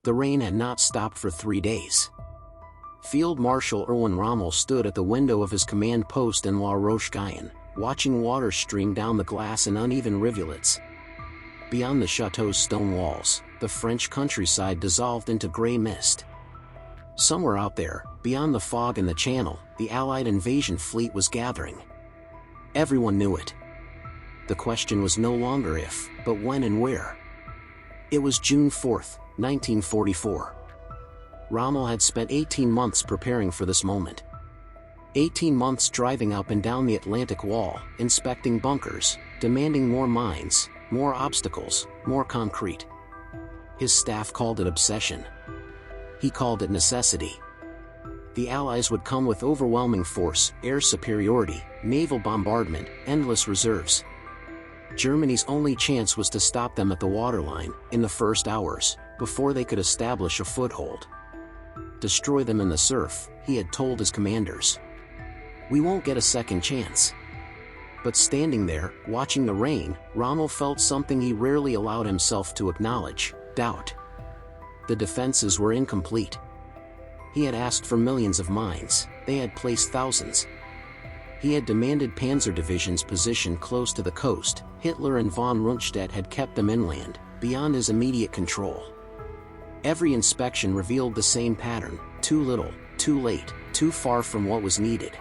The rain had not stopped for 3 days. Field Marshal Erwin Rommel stood at the window of his command post in La Roche-Guyon, watching water stream down the glass in uneven rivulets. Beyond the chateau's stone walls, the French countryside dissolved into gray mist. Somewhere out there, beyond the fog in the channel, the Allied invasion fleet was gathering. Everyone knew it. The question was no longer if, but when and where. It was June 4, 1944. Rommel had spent 18 months preparing for this moment. 18 months driving up and down the Atlantic Wall, inspecting bunkers, demanding more mines, more obstacles, more concrete. His staff called it obsession. He called it necessity. The Allies would come with overwhelming force, air superiority, naval bombardment, endless reserves. Germany's only chance was to stop them at the waterline, in the first hours, before they could establish a foothold. Destroy them in the surf, he had told his commanders. We won't get a second chance. But standing there, watching the rain, Rommel felt something he rarely allowed himself to acknowledge: doubt. The defenses were incomplete. He had asked for millions of mines, they had placed thousands. He had demanded panzer divisions positioned close to the coast. Hitler and von Rundstedt had kept them inland, beyond his immediate control. Every inspection revealed the same pattern: too little, too late, too far from what was needed.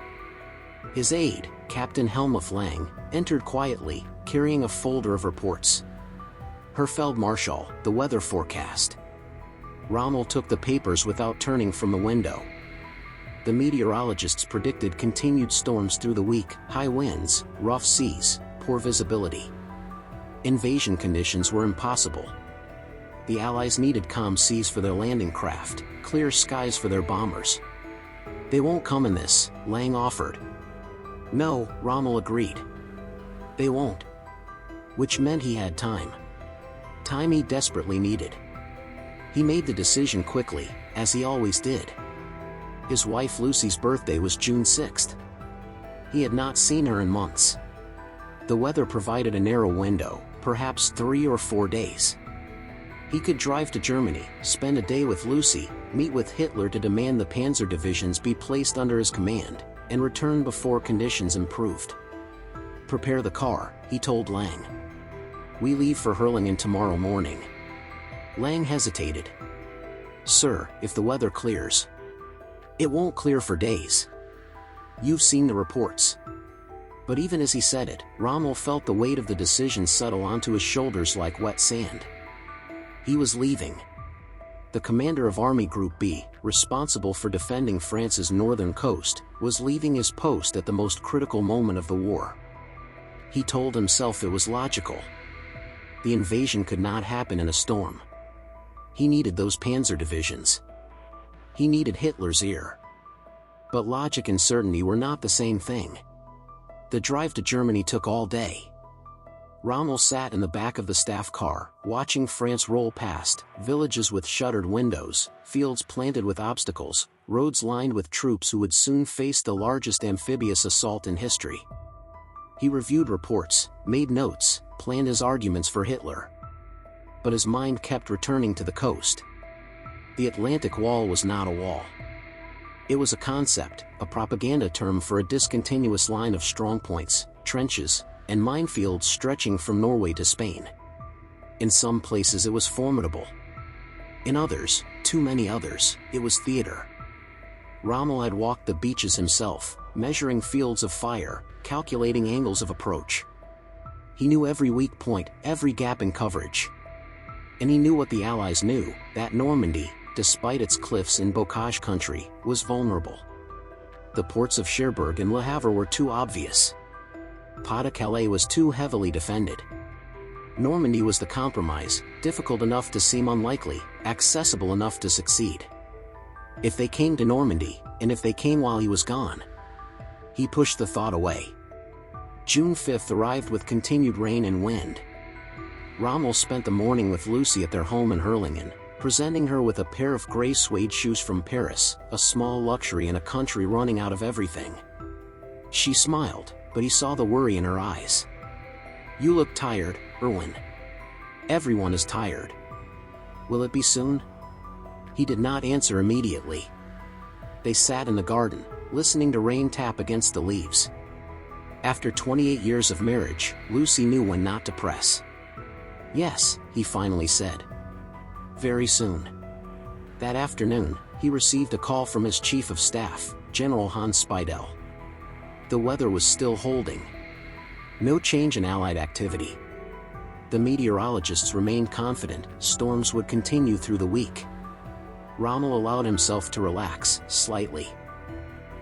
His aide, Captain Helmuth Lang, entered quietly, carrying a folder of reports. Herr Feldmarschall, the weather forecast. Rommel took the papers without turning from the window. The meteorologists predicted continued storms through the week, high winds, rough seas, poor visibility. Invasion conditions were impossible. The Allies needed calm seas for their landing craft, clear skies for their bombers. They won't come in this, Lang offered. No, Rommel agreed. They won't. Which meant he had time. Time he desperately needed. He made the decision quickly, as he always did. His wife Lucy's birthday was June 6th. He had not seen her in months. The weather provided a narrow window, perhaps 3 or 4 days. He could drive to Germany, spend a day with Lucy, meet with Hitler to demand the panzer divisions be placed under his command, and return before conditions improved. Prepare the car, he told Lang. We leave for Hurlingen tomorrow morning. Lang hesitated. Sir, if the weather clears. It won't clear for days. You've seen the reports. But even as he said it, Rommel felt the weight of the decision settle onto his shoulders like wet sand. He was leaving. The commander of Army Group B, responsible for defending France's northern coast, was leaving his post at the most critical moment of the war. He told himself it was logical. The invasion could not happen in a storm. He needed those panzer divisions. He needed Hitler's ear. But logic and certainty were not the same thing. The drive to Germany took all day. Rommel sat in the back of the staff car, watching France roll past, villages with shuttered windows, fields planted with obstacles, roads lined with troops who would soon face the largest amphibious assault in history. He reviewed reports, made notes, planned his arguments for Hitler. But his mind kept returning to the coast. The Atlantic Wall was not a wall. It was a concept, a propaganda term for a discontinuous line of strongpoints, trenches, and minefields stretching from Norway to Spain. In some places it was formidable. In others, too many others, it was theater. Rommel had walked the beaches himself, measuring fields of fire, calculating angles of approach. He knew every weak point, every gap in coverage. And he knew what the Allies knew, that Normandy, despite its cliffs in Bocage country, was vulnerable. The ports of Cherbourg and Le Havre were too obvious. Pas-de-Calais was too heavily defended. Normandy was the compromise, difficult enough to seem unlikely, accessible enough to succeed. If they came to Normandy, and if they came while he was gone. He pushed the thought away. June 5th arrived with continued rain and wind. Rommel spent the morning with Lucy at their home in Hurlingen, presenting her with a pair of gray suede shoes from Paris, a small luxury in a country running out of everything. She smiled, but he saw the worry in her eyes. You look tired, Erwin. Everyone is tired. Will it be soon? He did not answer immediately. They sat in the garden, listening to rain tap against the leaves. After 28 years of marriage, Lucy knew when not to press. "Yes," he finally said. "Very soon." That afternoon, he received a call from his chief of staff, General Hans Speidel. The weather was still holding. No change in Allied activity. The meteorologists remained confident storms would continue through the week. Rommel allowed himself to relax slightly.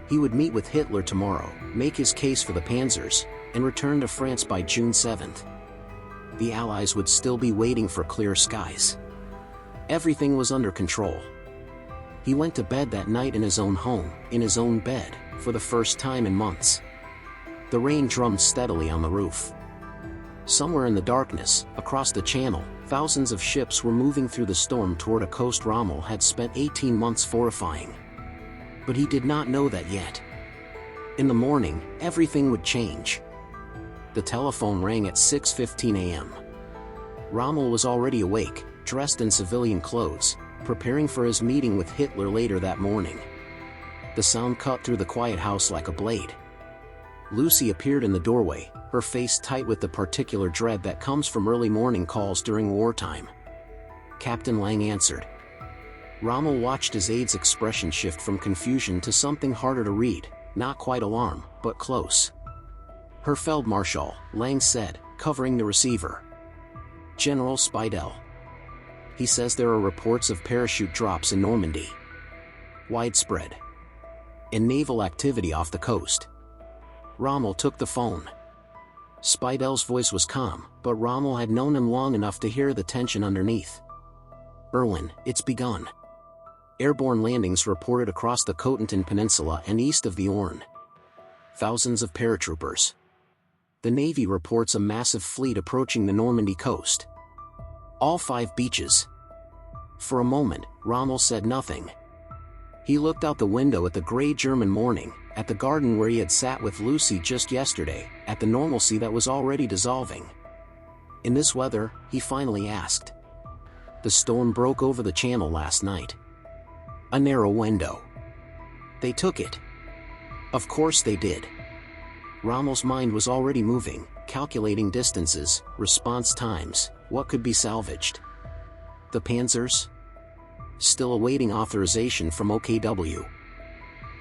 He would meet with Hitler tomorrow, make his case for the panzers, and return to France by June 7th. The Allies would still be waiting for clear skies. Everything was under control. He went to bed that night in his own home, in his own bed, for the first time in months. The rain drummed steadily on the roof. Somewhere in the darkness, across the channel, thousands of ships were moving through the storm toward a coast Rommel had spent 18 months fortifying. But he did not know that yet. In the morning, everything would change. The telephone rang at 6:15 a.m. Rommel was already awake, dressed in civilian clothes, preparing for his meeting with Hitler later that morning. The sound cut through the quiet house like a blade. Lucy appeared in the doorway, her face tight with the particular dread that comes from early morning calls during wartime. Captain Lang answered. Rommel watched his aide's expression shift from confusion to something harder to read, not quite alarm, but close. "Herr Feldmarschall," Lang said, covering the receiver. "General Speidel. He says there are reports of parachute drops in Normandy. Widespread. And naval activity off the coast." Rommel took the phone. Speidel's voice was calm, but Rommel had known him long enough to hear the tension underneath. "Erwin, it's begun. Airborne landings reported across the Cotentin Peninsula and east of the Orne. Thousands of paratroopers. The Navy reports a massive fleet approaching the Normandy coast. All 5 beaches." For a moment, Rommel said nothing. He looked out the window at the gray German morning, at the garden where he had sat with Lucy just yesterday, at the normalcy that was already dissolving. In this weather, he finally asked. "The storm broke over the channel last night." "A narrow window. They took it." "Of course they did." Rommel's mind was already moving, calculating distances, response times, what could be salvaged. The panzers? Still awaiting authorization from OKW.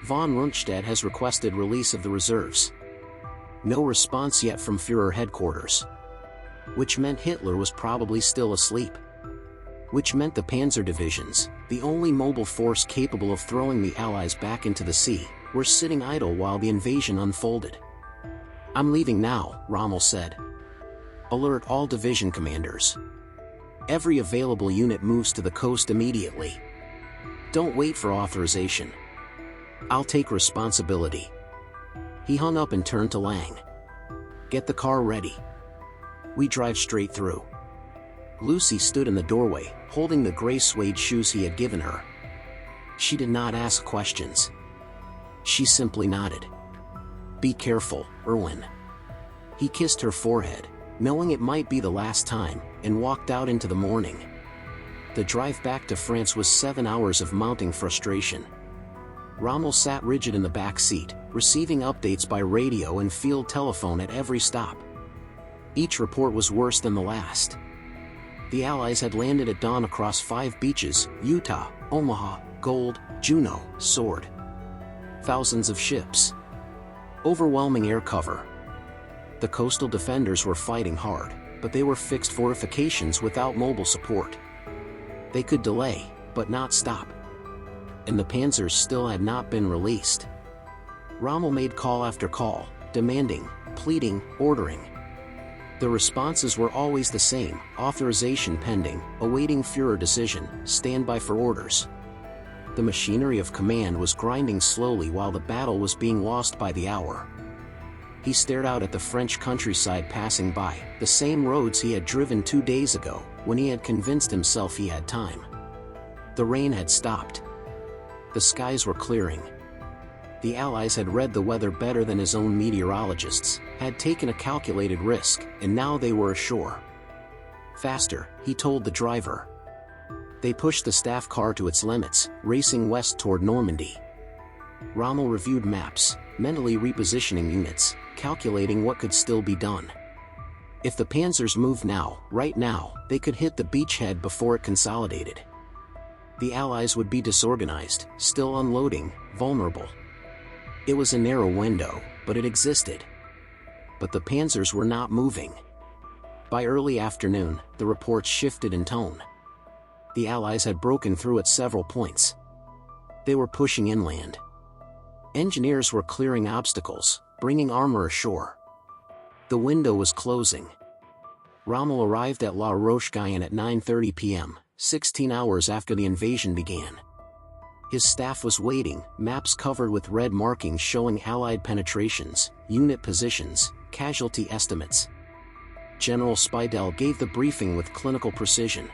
Von Rundstedt has requested release of the reserves. No response yet from Führer headquarters. Which meant Hitler was probably still asleep. Which meant the panzer divisions, the only mobile force capable of throwing the Allies back into the sea, were sitting idle while the invasion unfolded. "I'm leaving now," Rommel said. "Alert all division commanders. Every available unit moves to the coast immediately. Don't wait for authorization. I'll take responsibility." He hung up and turned to Lang. "Get the car ready. We drive straight through." Lucy stood in the doorway, holding the gray suede shoes he had given her. She did not ask questions. She simply nodded. "Be careful, Erwin." He kissed her forehead, knowing it might be the last time, and walked out into the morning. The drive back to France was 7 hours of mounting frustration. Rommel sat rigid in the back seat, receiving updates by radio and field telephone at every stop. Each report was worse than the last. The Allies had landed at dawn across 5 beaches: Utah, Omaha, Gold, Juneau, Sword. Thousands of ships. Overwhelming air cover. The coastal defenders were fighting hard, but they were fixed fortifications without mobile support. They could delay, but not stop. And the panzers still had not been released. Rommel made call after call, demanding, pleading, ordering. The responses were always the same: authorization pending, awaiting Führer decision, standby for orders. The machinery of command was grinding slowly while the battle was being lost by the hour. He stared out at the French countryside passing by, the same roads he had driven 2 days ago, when he had convinced himself he had time. The rain had stopped. The skies were clearing. The Allies had read the weather better than his own meteorologists, had taken a calculated risk, and now they were ashore. "Faster," he told the driver. They pushed the staff car to its limits, racing west toward Normandy. Rommel reviewed maps, mentally repositioning units, calculating what could still be done. If the panzers moved now, right now, they could hit the beachhead before it consolidated. The Allies would be disorganized, still unloading, vulnerable. It was a narrow window, but it existed. But the panzers were not moving. By early afternoon, the reports shifted in tone. The Allies had broken through at several points. They were pushing inland. Engineers were clearing obstacles, bringing armor ashore. The window was closing. Rommel arrived at La Roche-Guyon at 9:30 p.m., 16 hours after the invasion began. His staff was waiting, maps covered with red markings showing Allied penetrations, unit positions, casualty estimates. General Speidel gave the briefing with clinical precision.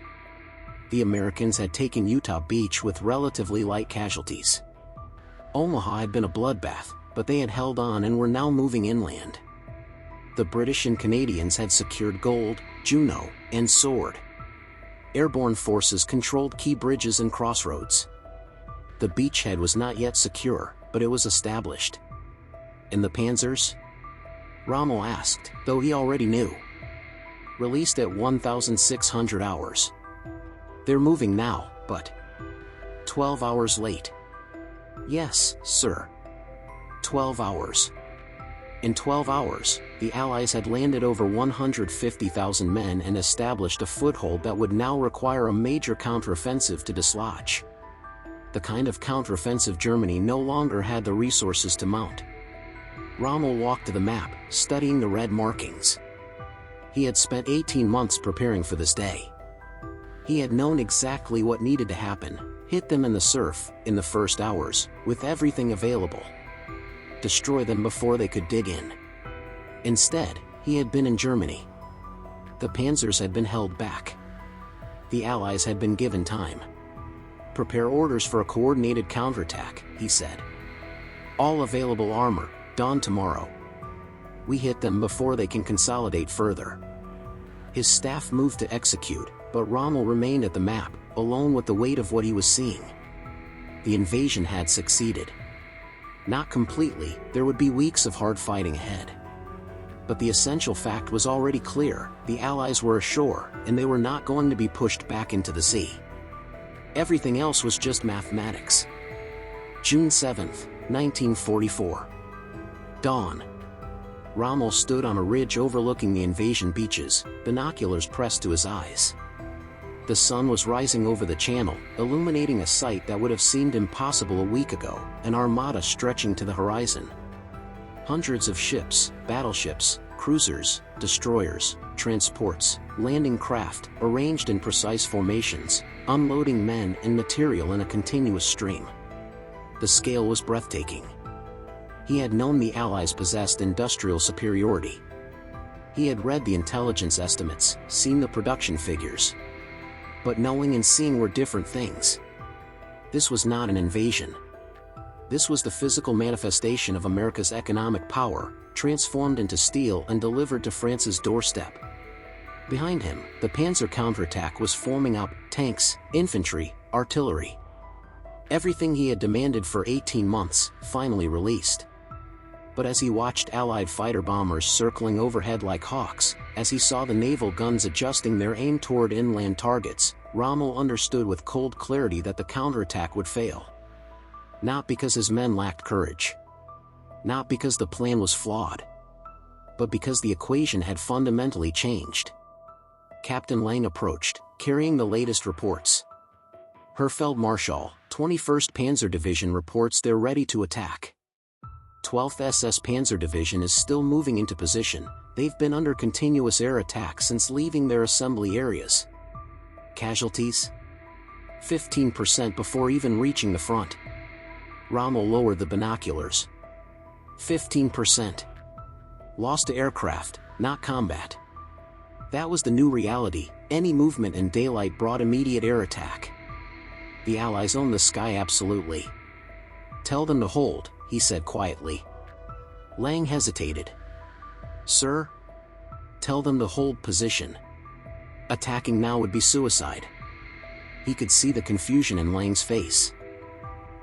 The Americans had taken Utah Beach with relatively light casualties. Omaha had been a bloodbath, but they had held on and were now moving inland. The British and Canadians had secured Gold, Juno, and Sword. Airborne forces controlled key bridges and crossroads. The beachhead was not yet secure, but it was established. And the panzers? Rommel asked, though he already knew. Released at 1,600 hours. They're moving now, but 12 hours late. Yes, sir. 12 hours. In 12 hours, the Allies had landed over 150,000 men and established a foothold that would now require a major counteroffensive to dislodge. The kind of counteroffensive Germany no longer had the resources to mount. Rommel walked to the map, studying the red markings. He had spent 18 months preparing for this day. He had known exactly what needed to happen: hit them in the surf, in the first hours, with everything available. Destroy them before they could dig in. Instead, he had been in Germany. The panzers had been held back. The Allies had been given time. Prepare orders for a coordinated counterattack, he said. All available armor, dawn tomorrow. We hit them before they can consolidate further. His staff moved to execute, but Rommel remained at the map, alone with the weight of what he was seeing. The invasion had succeeded. Not completely, there would be weeks of hard fighting ahead. But the essential fact was already clear: the Allies were ashore, and they were not going to be pushed back into the sea. Everything else was just mathematics. June 7, 1944. Dawn. Rommel stood on a ridge overlooking the invasion beaches, binoculars pressed to his eyes. The sun was rising over the channel, illuminating a sight that would have seemed impossible a week ago, an armada stretching to the horizon. Hundreds of ships, battleships, cruisers, destroyers, transports, landing craft, arranged in precise formations, unloading men and material in a continuous stream. The scale was breathtaking. He had known the Allies possessed industrial superiority. He had read the intelligence estimates, seen the production figures. But knowing and seeing were different things. This was not an invasion. This was the physical manifestation of America's economic power, transformed into steel and delivered to France's doorstep. Behind him, the panzer counterattack was forming up: tanks, infantry, artillery. Everything he had demanded for 18 months, finally released. But as he watched Allied fighter bombers circling overhead like hawks, as he saw the naval guns adjusting their aim toward inland targets, Rommel understood with cold clarity that the counterattack would fail. Not because his men lacked courage. Not because the plan was flawed. But because the equation had fundamentally changed. Captain Lang approached, carrying the latest reports. Herr Feldmarschall, 21st Panzer Division reports they're ready to attack. 12th SS Panzer Division is still moving into position. They've been under continuous air attack since leaving their assembly areas. Casualties? 15% before even reaching the front. Rommel lowered the binoculars. 15%. Lost to aircraft, not combat. That was the new reality. Any movement in daylight brought immediate air attack. The Allies owned the sky absolutely. Tell them to hold, he said quietly. Lang hesitated. Sir? Tell them to hold position. Attacking now would be suicide. He could see the confusion in Lang's face.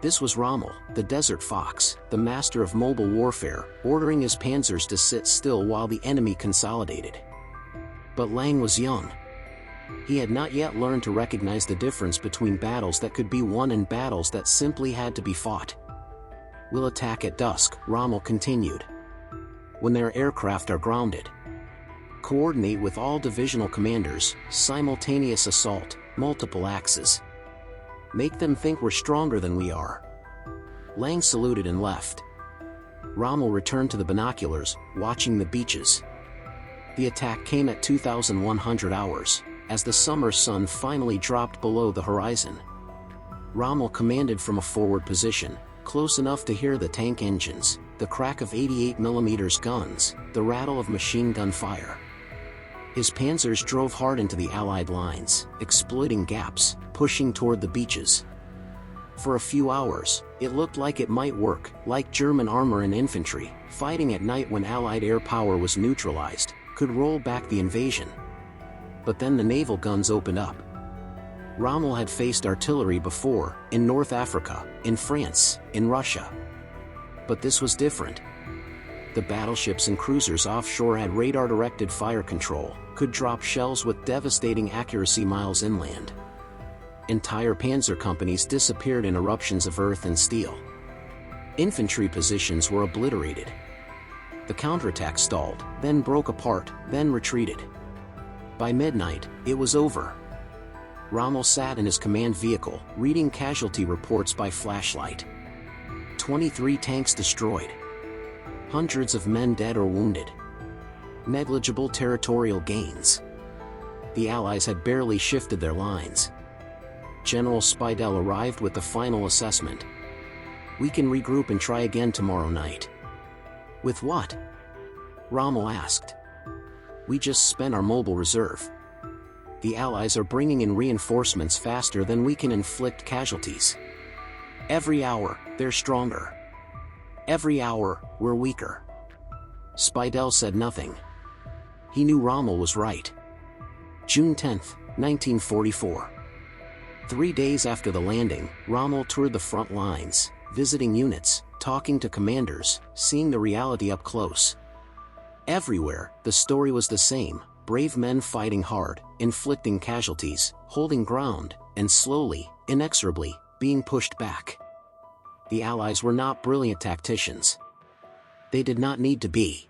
This was Rommel, the Desert Fox, the master of mobile warfare, ordering his panzers to sit still while the enemy consolidated. But Lang was young. He had not yet learned to recognize the difference between battles that could be won and battles that simply had to be fought. "We'll attack at dusk," Rommel continued. "When their aircraft are grounded. Coordinate with all divisional commanders, simultaneous assault, multiple axes. Make them think we're stronger than we are." Lang saluted and left. Rommel returned to the binoculars, watching the beaches. The attack came at 2100 hours, as the summer sun finally dropped below the horizon. Rommel commanded from a forward position, close enough to hear the tank engines, the crack of 88mm guns, the rattle of machine gun fire. His panzers drove hard into the Allied lines, exploiting gaps, pushing toward the beaches. For a few hours, it looked like it might work, like German armor and infantry, fighting at night when Allied air power was neutralized, could roll back the invasion. But then the naval guns opened up. Rommel had faced artillery before, in North Africa, in France, in Russia. But this was different. The battleships and cruisers offshore had radar-directed fire control, could drop shells with devastating accuracy miles inland. Entire panzer companies disappeared in eruptions of earth and steel. Infantry positions were obliterated. The counterattack stalled, then broke apart, then retreated. By midnight, it was over. Rommel sat in his command vehicle, reading casualty reports by flashlight. 23 tanks destroyed. Hundreds of men dead or wounded. Negligible territorial gains. The Allies had barely shifted their lines. General Speidel arrived with the final assessment. "We can regroup and try again tomorrow night." "With what?" Rommel asked. "We just spent our mobile reserve. The Allies are bringing in reinforcements faster than we can inflict casualties. Every hour, they're stronger. Every hour, we're weaker." Speidel said nothing. He knew Rommel was right. June 10, 1944. 3 days after the landing, Rommel toured the front lines, visiting units, talking to commanders, seeing the reality up close. Everywhere, the story was the same: brave men fighting hard, inflicting casualties, holding ground, and slowly, inexorably, being pushed back. The Allies were not brilliant tacticians. They did not need to be.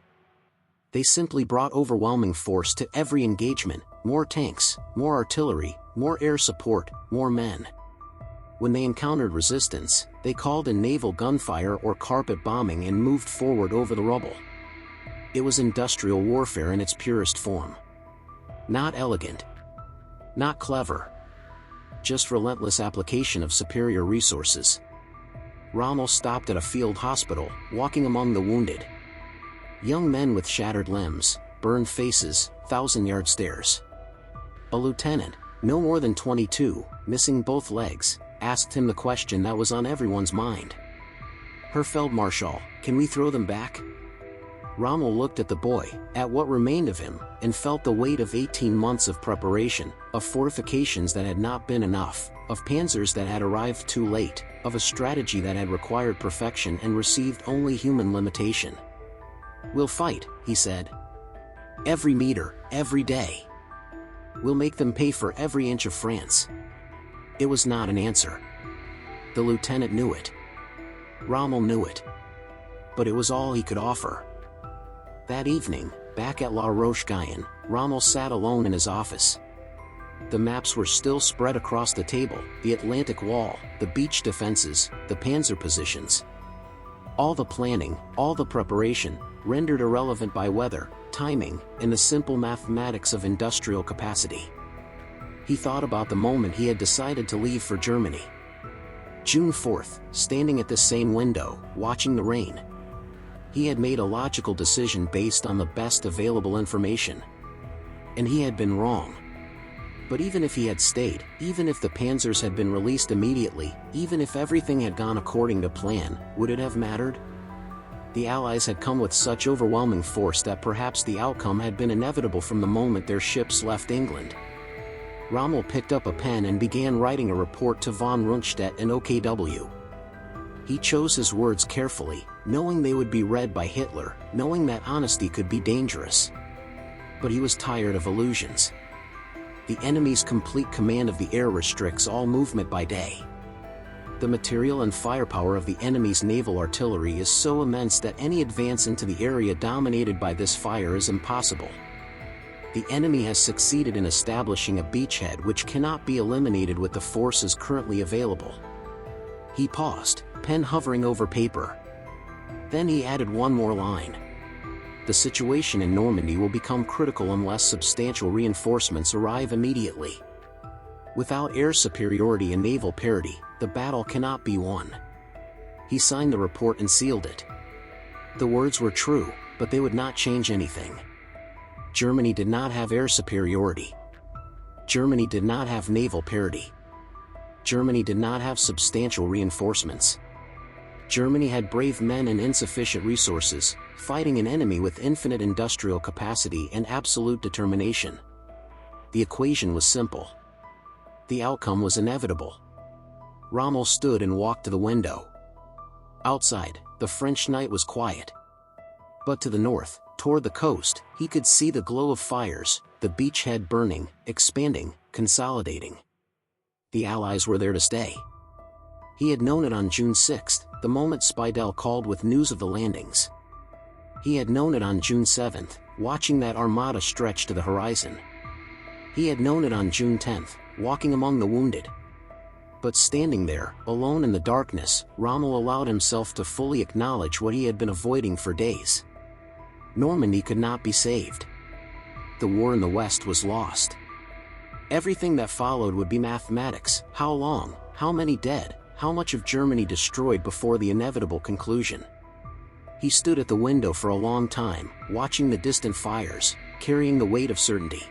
They simply brought overwhelming force to every engagement: more tanks, more artillery, more air support, more men. When they encountered resistance, they called in naval gunfire or carpet bombing and moved forward over the rubble. It was industrial warfare in its purest form. Not elegant. Not clever. Just relentless application of superior resources. Rommel stopped at a field hospital, walking among the wounded. Young men with shattered limbs, burned faces, 1,000-yard stares. A lieutenant, no more than 22, missing both legs, asked him the question that was on everyone's mind. "Herr Feldmarschall, can we throw them back?" Rommel looked at the boy, at what remained of him, and felt the weight of 18 months of preparation, of fortifications that had not been enough, of panzers that had arrived too late, of a strategy that had required perfection and received only human limitation. "We'll fight," he said. "Every meter, every day. We'll make them pay for every inch of France." It was not an answer. The lieutenant knew it. Rommel knew it. But it was all he could offer. That evening, back at La Roche-Guyon, Rommel sat alone in his office. The maps were still spread across the table: the Atlantic Wall, the beach defenses, the panzer positions. All the planning, all the preparation, rendered irrelevant by weather, timing, and the simple mathematics of industrial capacity. He thought about the moment he had decided to leave for Germany. June 4th, standing at the same window, watching the rain. He had made a logical decision based on the best available information. And he had been wrong. But even if he had stayed, even if the panzers had been released immediately, even if everything had gone according to plan, would it have mattered? The Allies had come with such overwhelming force that perhaps the outcome had been inevitable from the moment their ships left England. Rommel picked up a pen and began writing a report to von Rundstedt and OKW. He chose his words carefully, knowing they would be read by Hitler, knowing that honesty could be dangerous. But he was tired of illusions. The enemy's complete command of the air restricts all movement by day. The material and firepower of the enemy's naval artillery is so immense that any advance into the area dominated by this fire is impossible. The enemy has succeeded in establishing a beachhead which cannot be eliminated with the forces currently available. He paused, pen hovering over paper. Then he added one more line. The situation in Normandy will become critical unless substantial reinforcements arrive immediately. Without air superiority and naval parity, the battle cannot be won. He signed the report and sealed it. The words were true, but they would not change anything. Germany did not have air superiority. Germany did not have naval parity. Germany did not have substantial reinforcements. Germany had brave men and insufficient resources, fighting an enemy with infinite industrial capacity and absolute determination. The equation was simple. The outcome was inevitable. Rommel stood and walked to the window. Outside, the French night was quiet. But to the north, toward the coast, he could see the glow of fires, the beachhead burning, expanding, consolidating. The Allies were there to stay. He had known it on June 6, the moment Speidel called with news of the landings. He had known it on June 7, watching that armada stretch to the horizon. He had known it on June 10, walking among the wounded. But standing there, alone in the darkness, Rommel allowed himself to fully acknowledge what he had been avoiding for days. Normandy could not be saved. The war in the West was lost. Everything that followed would be mathematics: how long, how many dead, how much of Germany destroyed before the inevitable conclusion. He stood at the window for a long time, watching the distant fires, carrying the weight of certainty.